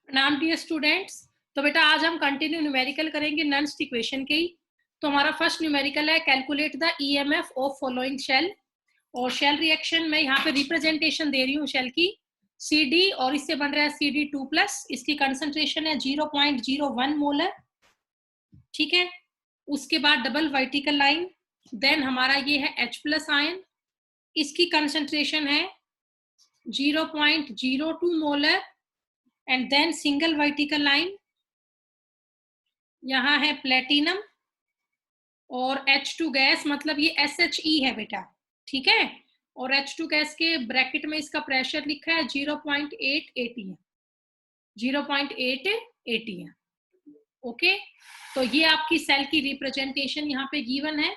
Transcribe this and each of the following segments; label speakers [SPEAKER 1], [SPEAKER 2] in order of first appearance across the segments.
[SPEAKER 1] नाम dear students. तो बेटा आज हम कंटिन्यू न्यूमेरिकल करेंगे नॉनस्ट इक्वेशन के ही। तो हमारा फर्स्ट न्यूमेरिकल है calculate the EMF of following shall. और शेल रिएक्शन में यहाँ पे रिप्रेजेंटेशन दे रही हूँ शेल की सी डी, और इससे बन रहा है CD2+। इसकी कंसंट्रेशन है 0.01 मोलर। ठीक है, उसके बाद डबल वर्टिकल लाइन, देन हमारा ये है H+ आयन, इसकी कंसंट्रेशन है 0.02 molar, and then single vertical line, यहाँ है प्लेटिनम और H2 गैस, मतलब ये SHE है बेटा। ठीक है, और H2 गैस के ब्रैकेट में इसका प्रेशर लिखा है 0.8 ATM, 0.8 ATM। ओके, तो ये आपकी सेल की रिप्रेजेंटेशन यहाँ पे गिवन है।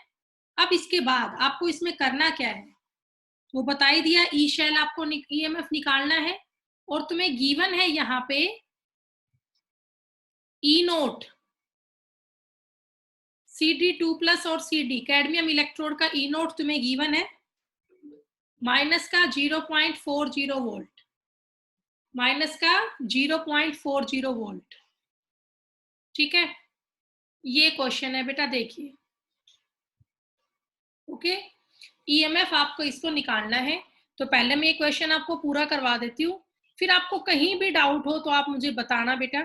[SPEAKER 1] अब इसके बाद आपको इसमें करना क्या है वो बता ही दिया। ई शेल आपको ईएमएफ निकालना है, और तुम्हें गिवन है यहाँ पे ई नोट CD2+ और CD कैडमियम इलेक्ट्रोड का ई नोट तुम्हें गिवन है माइनस का 0.40 वोल्ट, माइनस का 0.40 वोल्ट। ठीक है, ये क्वेश्चन है बेटा, देखिए। ओके, ईएमएफ आपको इसको निकालना है। तो पहले मैं ये क्वेश्चन आपको पूरा करवा देती हूँ, फिर आपको कहीं भी डाउट हो तो आप मुझे बताना बेटा।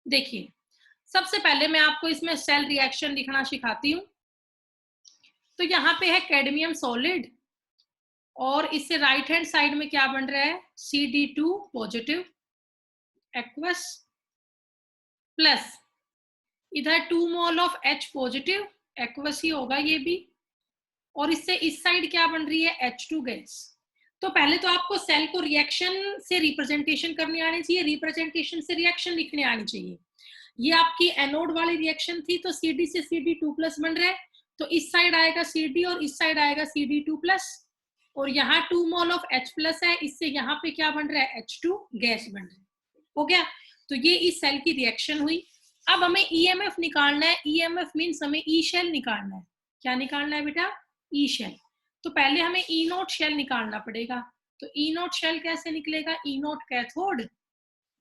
[SPEAKER 1] देखिए, सबसे पहले मैं आपको इसमें सेल रिएक्शन लिखना सिखाती हूँ। तो यहाँ पे है कैडमियम सॉलिड, और इससे राइट हैंड साइड में क्या बन रहा है CD2+ एक्वस, प्लस इधर 2 मोल ऑफ H+ एक्वस ही होगा ये भी, और इससे इस साइड क्या बन रही है H2 गैस। तो पहले तो आपको सेल को रिएक्शन से रिप्रेजेंटेशन करनी आनी चाहिए, रिप्रेजेंटेशन से रिएक्शन लिखने आनी चाहिए। ये आपकी एनोड वाली रिएक्शन थी, तो CD से CD2+ बन रहा है, तो इस साइड आएगा CD और इस साइड आएगा CD2+, और यहाँ 2 मोल ऑफ H+ है, इससे यहाँ पे क्या बन रहा है H2 गैस बन रहा है। हो गया, तो ये इस सेल की रिएक्शन हुई। अब हमें ईएमएफ निकालना है। ईएमएफ मींस हमें ई शेल निकालना है। क्या निकालना है बेटा? ई शेल। तो पहले हमें ई नोट शेल निकालना पड़ेगा। तो ई नोट शेल कैसे निकलेगा? ई नोट कैथोड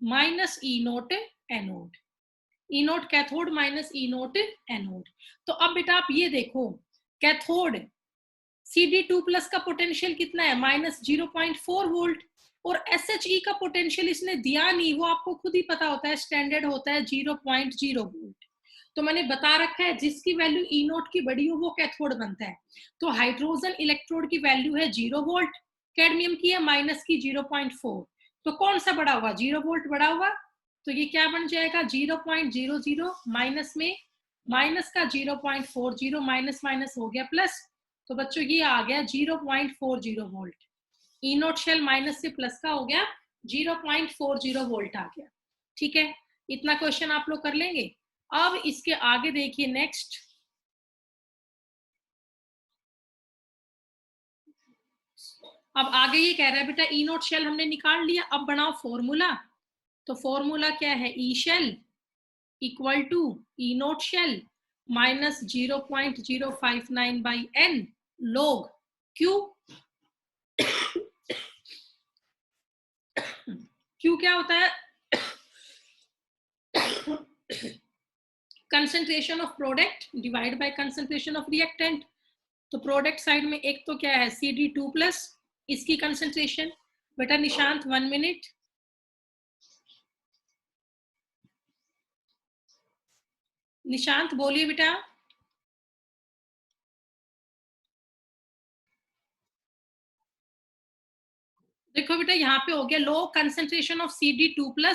[SPEAKER 1] माइनस ई नोट एनोड, ई नोट कैथोड माइनस ई नोट एनोड। तो अब बेटा आप ये देखो, कैथोड CD2+ का पोटेंशियल कितना है -0.4 वोल्ट, और SHE का पोटेंशियल इसने दिया नहीं, वो आपको खुद ही पता होता है, स्टैंडर्ड होता है 0.0 वोल्ट। तो मैंने बता रखा है जिसकी वैल्यू ई नोट की बड़ी हो वो कैथोड बनता है। तो हाइड्रोजन इलेक्ट्रोड की वैल्यू है 0 वोल्ट, कैडमियम की है माइनस की 0.4, तो कौन सा बड़ा हुआ? 0 वोल्ट बड़ा हुआ। तो ये क्या बन जाएगा 0.00 माइनस में माइनस का 0.40, माइनस माइनस हो गया प्लस, तो बच्चों ये आ गया 0.40 वोल्ट। ई नोट शेल माइनस से प्लस का हो गया 0.40 वोल्ट आ गया। ठीक है, इतना क्वेश्चन आप लोग कर लेंगे। अब इसके आगे देखिए नेक्स्ट, अब आगे ये कह रहा है बेटा ई नोट शेल हमने निकाल लिया, अब बनाओ फॉर्मूला। तो फॉर्मूला क्या है? E cell equal to E nought cell minus 0.059/n log Q। Q क्या होता है? Concentration of product divide by concentration of reactant. तो प्रोडक्ट साइड में एक तो क्या है CD2+, इसकी कंसंट्रेशन बेटा निशांत 1 मिनट। निशांत बोलिए बेटा। देखो बेटा यहाँ पे हो गया low concentration of CD2+,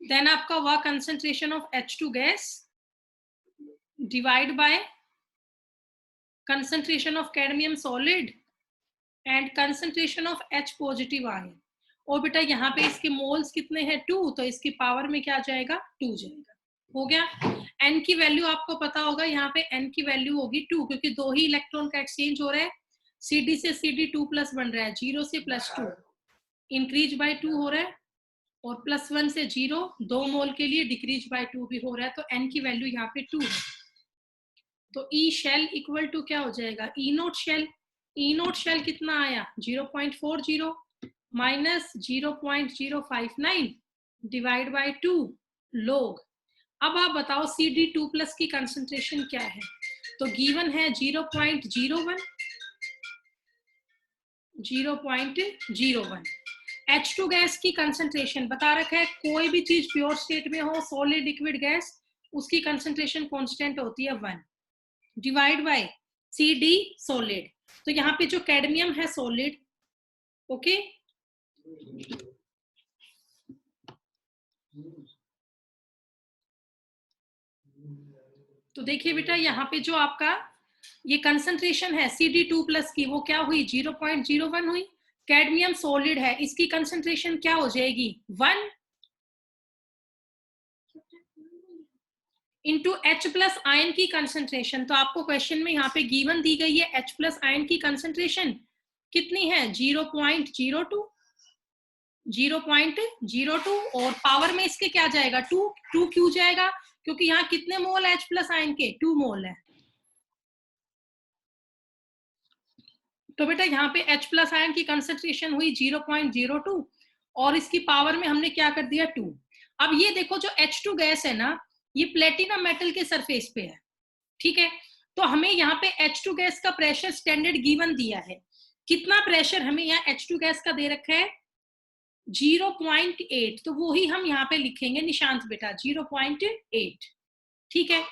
[SPEAKER 1] then आपका हुआ concentration of H2 gas divide by concentration of cadmium solid and concentration of H+ ion. और बेटा यहाँ पे इसके मोल्स कितने हैं 2, तो इसकी पावर में क्या जाएगा 2 जाएगा। हो गया। n की वैल्यू आपको पता होगा, यहाँ पे n की वैल्यू होगी 2, क्योंकि दो ही इलेक्ट्रॉन का एक्सचेंज हो रहा है। CD से CD2+ बन रहा है, 0 से +2 इंक्रीज बाय 2 हो रहा है, और +1 से 0 2 मोल के लिए डिक्रीज बाय 2 भी हो रहा है। तो n की वैल्यू यहाँ पे 2 है। तो ई शेल इक्वल टू क्या हो जाएगा? ई नोट शेल। ई नोट शेल कितना आया 0.40 माइनस 0.059 डिवाइड बाय 2 log। अब आप बताओ CD2+ की कंसंट्रेशन क्या है? तो गिवन है 0.01 0.01। H2 गैस की कंसंट्रेशन बता रखा है, कोई भी चीज प्योर स्टेट में हो, सॉलिड लिक्विड गैस, उसकी कंसंट्रेशन कांस्टेंट होती है 1 डिवाइड बाय CD सॉलिड। तो यहाँ पे जो कैडमियम है सॉलिड, ओके, तो देखिए बेटा यहाँ पे जो आपका ये कंसंट्रेशन है CD2+ की, वो क्या हुई 0.01 हुई। कैडमियम सॉलिड है, इसकी कंसंट्रेशन क्या हो जाएगी 1 इंटू H+ आयन की कंसंट्रेशन। तो आपको क्वेश्चन में यहाँ पे गिवन दी गई है H+ आयन की कंसंट्रेशन कितनी है 0.02 0.02 और पावर में इसके क्या जाएगा 2 क्यों जाएगा? क्योंकि यहाँ कितने मोल है H+ आयन के 2 मोल है। तो बेटा यहाँ पे H+ आयन की कंसंट्रेशन हुई 0.02 और इसकी पावर में हमने क्या कर दिया 2। अब ये देखो जो H2 गैस है ना, ये प्लेटिनम मेटल के सरफेस पे है, ठीक है। तो हमें यहाँ पे H2 गैस का प्रेशर स्टैंडर्ड गिवन दिया है। कितना प्रेशर हमें यहाँ H2 गैस का दे रखा है 0.8, तो वो ही हम यहाँ पे लिखेंगे निशांत बेटा 0.8, ठीक है।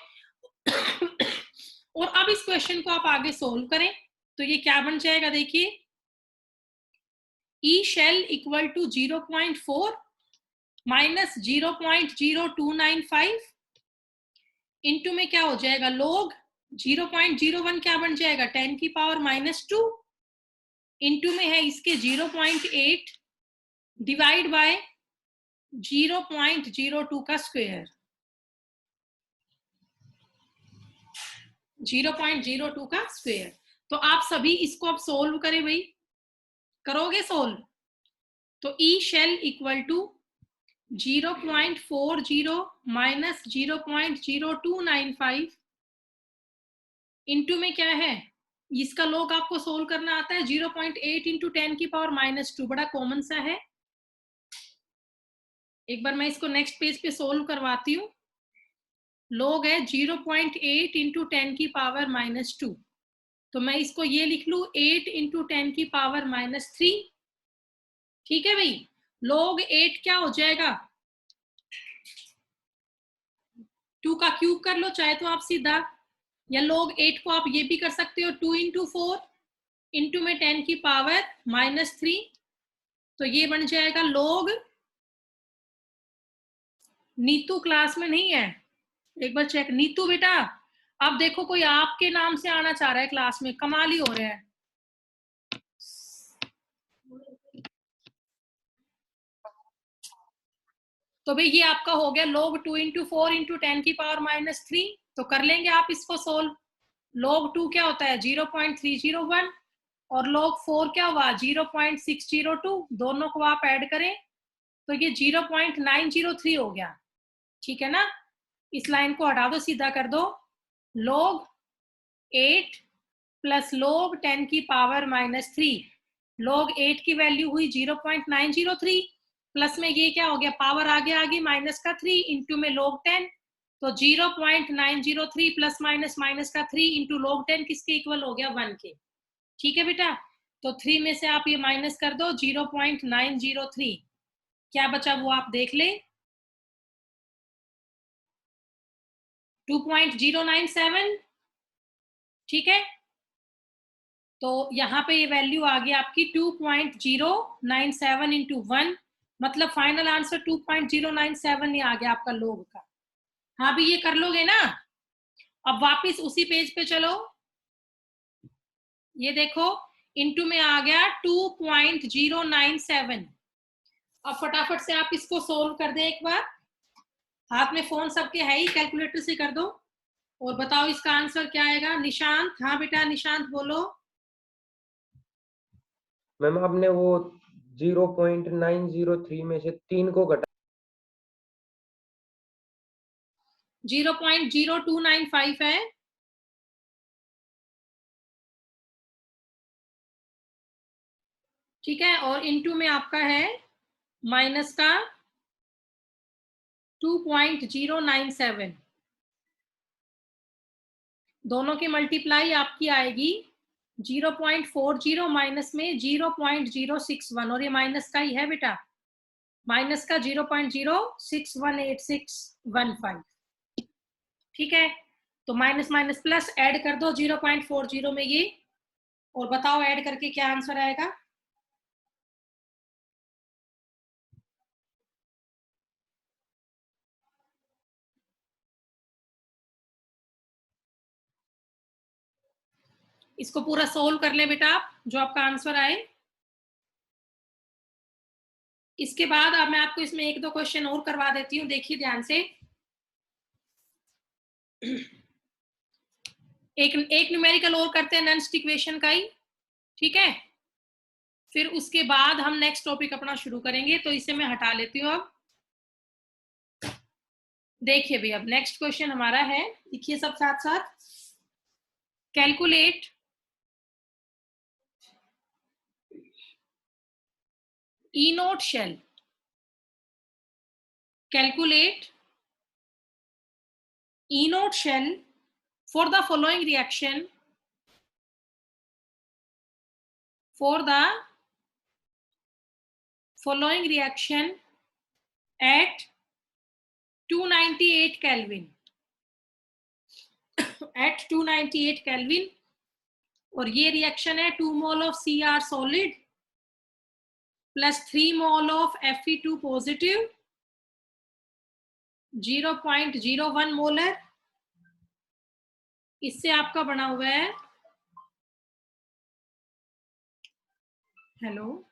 [SPEAKER 1] और अब इस क्वेश्चन को आप आगे सोल्व करें तो ये क्या बन जाएगा, देखिए E cell equal to 0.4 minus 0.0295 into में क्या हो जाएगा log 0.01 क्या बन जाएगा 10 की पावर -2 इंटू में है इसके 0.8 डिवाइड बाय 0.02 का स्क्वायर, 0.02 का स्क्वायर। तो आप सभी इसको अब सोल्व करें भाई, करोगे सोल्व? तो E cell equal to 0.40 minus 0.0295 into में क्या है, इसका लोग आपको सोल्व करना आता है 0.8 इंटू 10 की पावर -2, बड़ा कॉमन सा है। एक बार मैं इसको नेक्स्ट पेज पे सोल्व करवाती हूँ। लोग है 0.8 इंटू 10 की पावर -2, तो मैं इसको ये लिख लू 8 इंटू 10 की पावर -3, ठीक है भाई। लोग 8 क्या हो जाएगा 2 का क्यूब कर लो चाहे तो आप सीधा, या लोग 8 को आप ये भी कर सकते हो 2 इंटू 4 इंटू में 10 की पावर -3, तो ये बन जाएगा लोग। नीतू क्लास में नहीं है, एक बार चेक। नीतू बेटा अब देखो कोई आपके नाम से आना चाह रहा है क्लास में, कमाल ही हो रहा है। तो भाई ये आपका हो गया log 2 इंटू 4 इंटू 10 की पावर -3, तो कर लेंगे आप इसको सोल्व। log 2 क्या होता है 0.301 और log 4 क्या हुआ 0.602, दोनों को आप ऐड करें तो ये 0.903 हो गया, ठीक है ना। इस लाइन को हटा दो, सीधा कर दो। log 8 प्लस log 10 की पावर -3, log 8 की वैल्यू हुई 0.903 प्लस में ये क्या हो गया पावर आगे आगे माइनस का 3 इंटू में log 10, तो 0.903 प्लस माइनस माइनस का 3 इंटू log 10 किसके इक्वल हो गया 1 के, ठीक है बेटा। तो 3 में से आप ये माइनस कर दो 0.903, क्या बचा वो आप देख ले 2.097, ठीक है। तो यहाँ पे ये वैल्यू आ गई आपकी 2.097 इंटू 1, मतलब फाइनल आंसर 2.097 ही आ गया आपका लोग का। हाँ भी ये कर लोगे ना। अब वापिस उसी पेज पे चलो, ये देखो इंटू में आ गया 2.097। अब फटाफट से आप इसको सोल्व कर दे, एक बार हाथ में फोन सबके है ही, कैलकुलेटर से कर दो और बताओ इसका आंसर क्या आएगा। निशांत, हाँ बेटा निशांत बोलो।
[SPEAKER 2] मैम आपने वो 0.903 में से 3 को घटा
[SPEAKER 1] 0.0295 है। ठीक है, और इनटू में आपका है माइनस का 2.097, दोनों की मल्टीप्लाई आपकी आएगी 0.40 माइनस में 0.061, और ये माइनस का ही है बेटा, माइनस का 0.061861 ठीक है। तो माइनस माइनस प्लस ऐड कर दो 0.40 में ये, और बताओ ऐड करके क्या आंसर आएगा। इसको पूरा सोल्व कर ले बेटा आप, जो आपका आंसर आए। इसके बाद अब मैं आपको इसमें एक दो क्वेश्चन और करवा देती हूँ, देखिए ध्यान से। एक न्यूमेरिकल और करते हैं नॉन इक्वेशन का ही, ठीक है। फिर उसके बाद हम नेक्स्ट टॉपिक अपना शुरू करेंगे, तो इसे मैं हटा लेती हूँ अब। देखिए भी अब नेक्स्ट क्वेश्चन हमारा है, देखिए सब साथ साथ। Calculate E naught shell. Calculate E naught shell for the following reaction. For the following reaction at 298 Kelvin. At 298 Kelvin. और ये रिएक्शन है 2 mole of Cr solid plus 3 mole of Fe2 positive, 0.01 molar. इससे आपका बना हुआ है, hello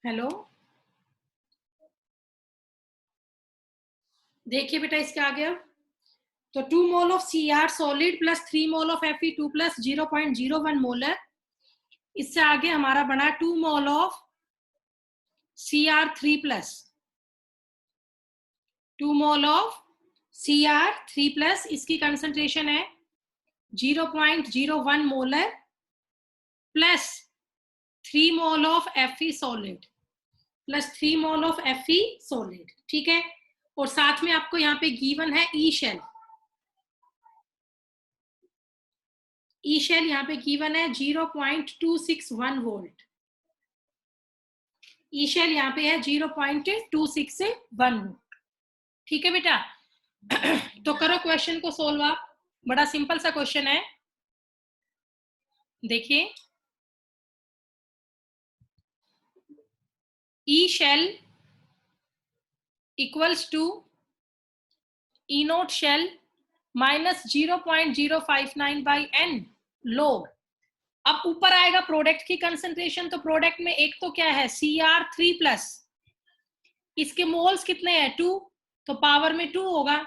[SPEAKER 1] hello, देखिए बेटा इसके आगे अब, तो 2 mole of Cr solid plus 3 mole of Fe2 plus 0.01 molar. इससे आगे हमारा बना 2 mole of Cr3 plus, 2 mole of Cr3 plus, इसकी कंसंट्रेशन है 0.01 molar plus 3 mole of Fe solid plus 3 mole of Fe solid, ठीक है। और साथ में आपको यहाँ पे गिवन है ई शेल, ई शेल यहाँ पे गिवन है 0.261 वोल्ट, ई शेल यहाँ पे है 0.261 वोल्ट, ठीक है बेटा। तो करो क्वेश्चन को सोल्व आप, बड़ा सिंपल सा क्वेश्चन है, देखिए। E cell equals to E nought cell minus 0.059 by n log. अब ऊपर आएगा प्रोडक्ट की कंसंट्रेशन, तो प्रोडक्ट में एक तो क्या है Cr3 प्लस, इसके मोल्स कितने हैं 2, तो पावर में 2 होगा,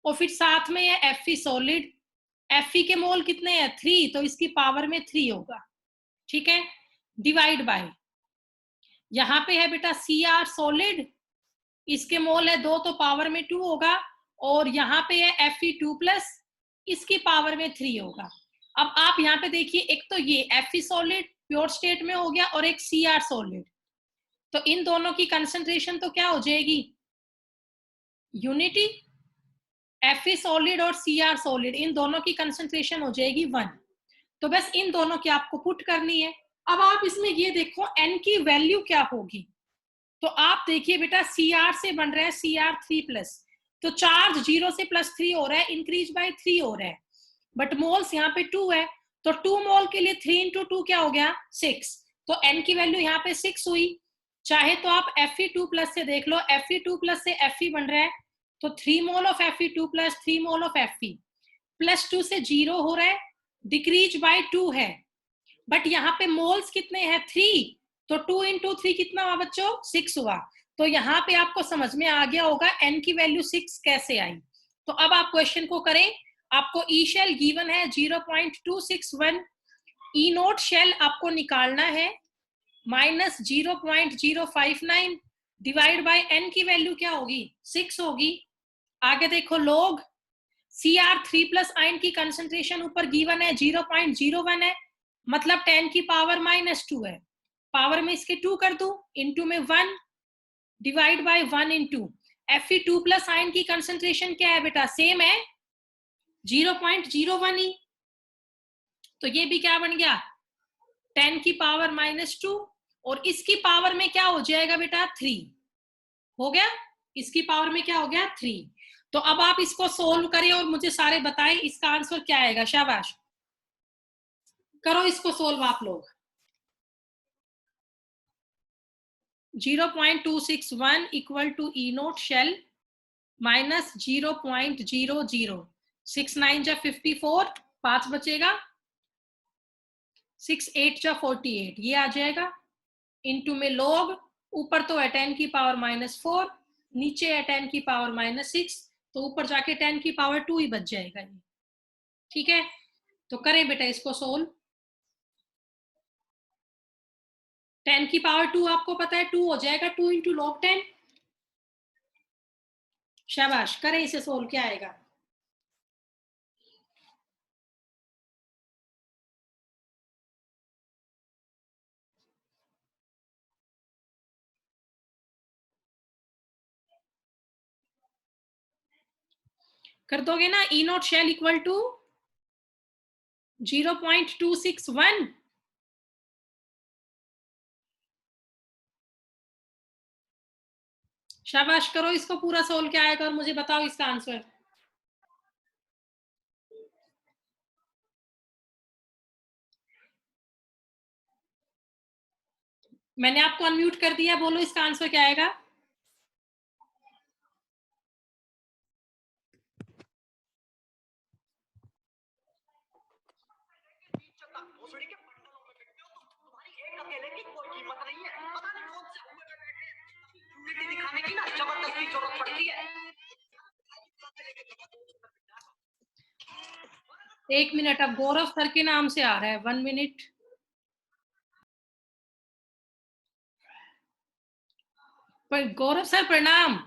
[SPEAKER 1] और फिर साथ में है Fe सॉलिड, Fe के मोल कितने हैं 3, तो इसकी पावर में 3 होगा, ठीक है। डिवाइड बाय, यहाँ पे है बेटा Cr सॉलिड, इसके मोल है 2 तो पावर में 2 होगा, और यहाँ पे है Fe2 प्लस, इसकी पावर में 3 होगा। अब आप यहाँ पे देखिए, एक तो ये Fe सॉलिड प्योर स्टेट में हो गया और एक Cr सॉलिड, तो इन दोनों की कंसंट्रेशन तो क्या हो जाएगी यूनिटी, Fe सॉलिड और Cr सॉलिड इन दोनों की कंसंट्रेशन हो जाएगी 1। तो बस इन दोनों की आपको पुट करनी है। अब आप इसमें ये देखो n की वैल्यू क्या होगी, तो आप देखिए बेटा Cr से बन रहा है Cr3 प्लस, तो चार्ज 0 से +3 हो रहा है, इंक्रीज बाय 3 हो रहा है, बट मोल्स यहाँ पे 2 है, तो 2 मोल के लिए 3 इंटू 2 क्या हो गया 6, तो n की वैल्यू यहाँ पे 6 हुई। चाहे तो आप Fe2 प्लस से देख लो, Fe2 प्लस से Fe बन रहा है, तो 3 mole of Fe2 plus 3 mole of Fe plus 2 से 0 हो रहा है, डिक्रीज बाय 2 है, बट यहाँ पे मोल्स कितने हैं 3, तो 2 इंटू 3 कितना हुआ बच्चों 6 हुआ। तो यहाँ पे आपको समझ में आ गया होगा n की वैल्यू 6 कैसे आई। तो अब आप क्वेश्चन को करें, आपको ई शेल गिवन है 0.261, ई नोट शेल आपको निकालना है माइनस 0.059 डिवाइड बाय n की वैल्यू क्या होगी 6 होगी। आगे देखो लोग, Cr3 प्लस आयन की कंसंट्रेशन ऊपर गिवन है 0.01 है, मतलब 10 की पावर -2 है। पावर में इसके 2 कर दूं, इनटू में 1, divide by 1 into Fe2 plus ion की कंसंट्रेशन क्या है बेटा, सेम है 0.01 ही, तो ये भी क्या बन गया 10 की पावर -2, और इसकी पावर में क्या हो जाएगा बेटा 3 हो गया, इसकी पावर में क्या हो गया 3। तो अब आप इसको सोल्व करें और मुझे सारे बताएं इसका आंसर क्या आएगा। शाबाश, करो इसको सोल्व आप लोग। 0.261 equal to E nought cell minus 0.00, 6 9 जा 54, 5 बचेगा, 6 8 जा 48, ये आ जाएगा, इनटू में लॉग, ऊपर तो है 10 की पावर -4, नीचे है 10 की पावर -6, तो ऊपर जाके 10 की पावर 2 ही बच जाएगा ये। ठीक है, तो करें बेटा इसको सोल्व। 10 की पावर 2 आपको पता है 2 हो जाएगा, 2 इंटू लॉग 10। शाबाश, करें इसे सोल्व, क्या आएगा। कर दोगे ना, ई नोट शेल इक्वल टू 0.261। शाबाश, करो इसको पूरा सोल्व, क्या आएगा और मुझे बताओ इसका आंसर। मैंने आपको अनम्यूट कर दिया, बोलो इसका आंसर क्या आएगा। दिखाने की ना जबरदस्ती जरूरत पड़ती है। 1 मिनट, अब गौरव सर के नाम से आ रहा है, 1 मिनट। पर गौरव सर प्रणाम।